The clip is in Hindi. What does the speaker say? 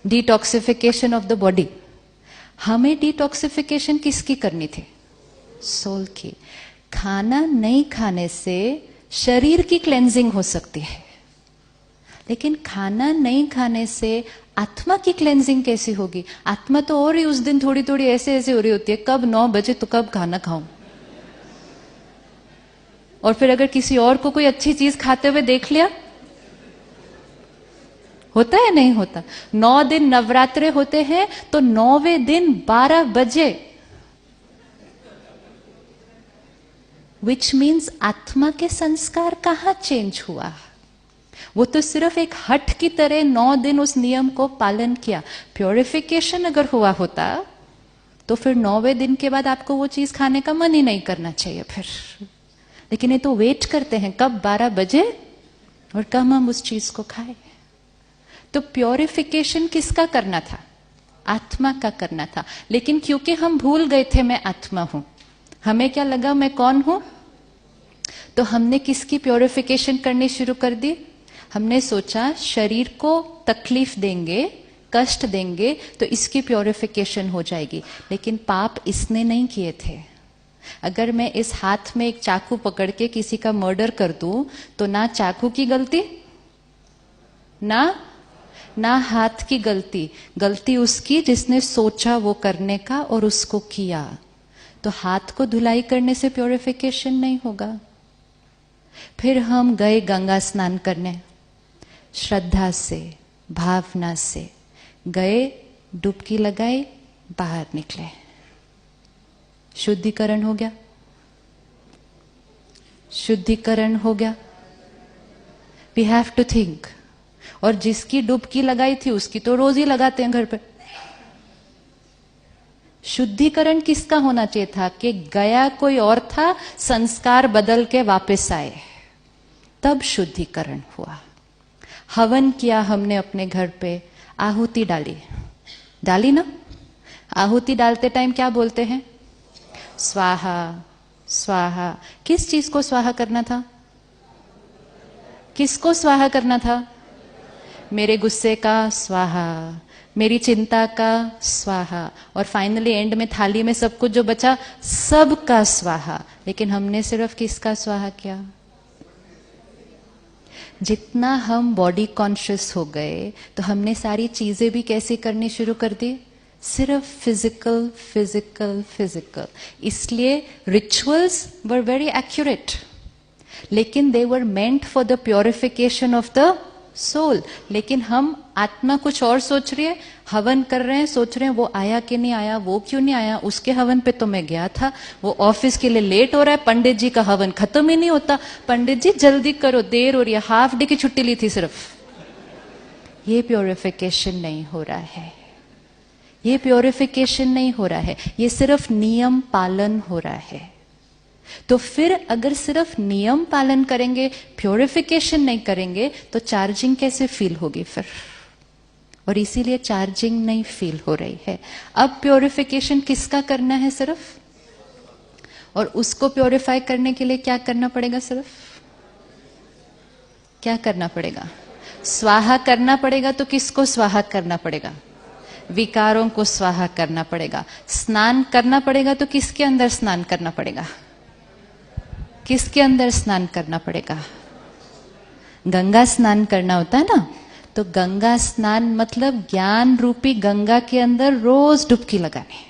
Detoxification of the body. हमें डिटॉक्सिफिकेशन किसकी करनी थी? सोल की। खाना नहीं खाने से शरीर की क्लेंजिंग हो सकती है, लेकिन खाना नहीं खाने से आत्मा की क्लेंजिंग कैसी होगी? आत्मा तो और ही उस दिन थोड़ी थोड़ी ऐसे ऐसे हो रही होती है, कब 9 बजे तो कब खाना खाऊं। और फिर अगर किसी और को कोई अच्छी चीज खाते हुए देख लिया, होता है नहीं होता? 9 दिन नवरात्रे होते हैं तो 9वें दिन 12 बजे, विच मीन्स आत्मा के संस्कार कहां चेंज हुआ? वो तो सिर्फ एक हट की तरह 9 दिन उस नियम को पालन किया। प्योरिफिकेशन अगर हुआ होता तो फिर 9वें दिन के बाद आपको वो चीज खाने का मन ही नहीं करना चाहिए फिर। लेकिन ये तो वेट करते हैं कब 12 बजे और कब हम उस चीज को खाएं। तो प्योरिफिकेशन किसका करना था? आत्मा का करना था। लेकिन क्योंकि हम भूल गए थे मैं आत्मा हूं, हमें क्या लगा मैं कौन हूं, तो हमने किसकी प्योरिफिकेशन करनी शुरू कर दी? हमने सोचा शरीर को तकलीफ देंगे, कष्ट देंगे तो इसकी प्योरिफिकेशन हो जाएगी। लेकिन पाप इसने नहीं किए थे। अगर मैं इस हाथ में एक चाकू पकड़ के किसी का मर्डर कर दूं तो ना चाकू की गलती, ना हाथ की गलती, गलती उसकी जिसने सोचा वो करने का और उसको किया। तो हाथ को धुलाई करने से प्योरिफिकेशन नहीं होगा। फिर हम गए गंगा स्नान करने, श्रद्धा से भावना से गए, डुबकी लगाई, बाहर निकले, शुद्धिकरण हो गया, शुद्धिकरण हो गया। We have to think. और जिसकी डुबकी लगाई थी उसकी तो रोज ही लगाते हैं घर पे। शुद्धिकरण किसका होना चाहिए था? कि गया कोई और था, संस्कार बदल के वापस आए, तब शुद्धिकरण हुआ। हवन किया हमने अपने घर पे, आहुति डाली ना। आहुति डालते टाइम क्या बोलते हैं? स्वाहा स्वाहा। किस चीज को स्वाहा करना था? किसको स्वाहा करना था? मेरे गुस्से का स्वाहा, मेरी चिंता का स्वाहा, और फाइनली एंड में थाली में सब कुछ जो बचा सब का स्वाहा। लेकिन हमने सिर्फ किसका स्वाहा किया? जितना हम बॉडी कॉन्शियस हो गए तो हमने सारी चीजें भी कैसे करनी शुरू कर दी? सिर्फ फिजिकल फिजिकल फिजिकल। इसलिए रिचुअल्स वर वेरी एक्यूरेट, लेकिन they were meant for the purification of the soul. लेकिन हम आत्मा कुछ और सोच रही है, हवन कर रहे हैं, सोच रहे हैं वो आया कि नहीं आया, वो क्यों नहीं आया, उसके हवन पे तो मैं गया था, वो ऑफिस के लिए लेट हो रहा है, पंडित जी का हवन खत्म ही नहीं होता, पंडित जी जल्दी करो, देर हो रही है, हाफ डे की छुट्टी ली थी सिर्फ। ये प्योरिफिकेशन नहीं हो रहा है, ये प्योरिफिकेशन नहीं हो रहा है, ये सिर्फ नियम पालन हो रहा है। तो फिर अगर सिर्फ नियम पालन करेंगे, प्योरिफिकेशन नहीं करेंगे, तो चार्जिंग कैसे फील होगी फिर? और इसीलिए चार्जिंग नहीं फील हो रही है। अब प्योरिफिकेशन किसका करना है सिर्फ? और उसको प्योरिफाई करने के लिए क्या करना पड़ेगा? सिर्फ क्या करना पड़ेगा? स्वाहा करना पड़ेगा। तो किसको स्वाहा करना पड़ेगा? विकारों को स्वाहा करना पड़ेगा। स्नान करना पड़ेगा तो किसके अंदर स्नान करना पड़ेगा? किसके अंदर स्नान करना पड़ेगा? गंगा स्नान करना होता है ना, तो गंगा स्नान मतलब ज्ञान रूपी गंगा के अंदर रोज डुबकी लगाने।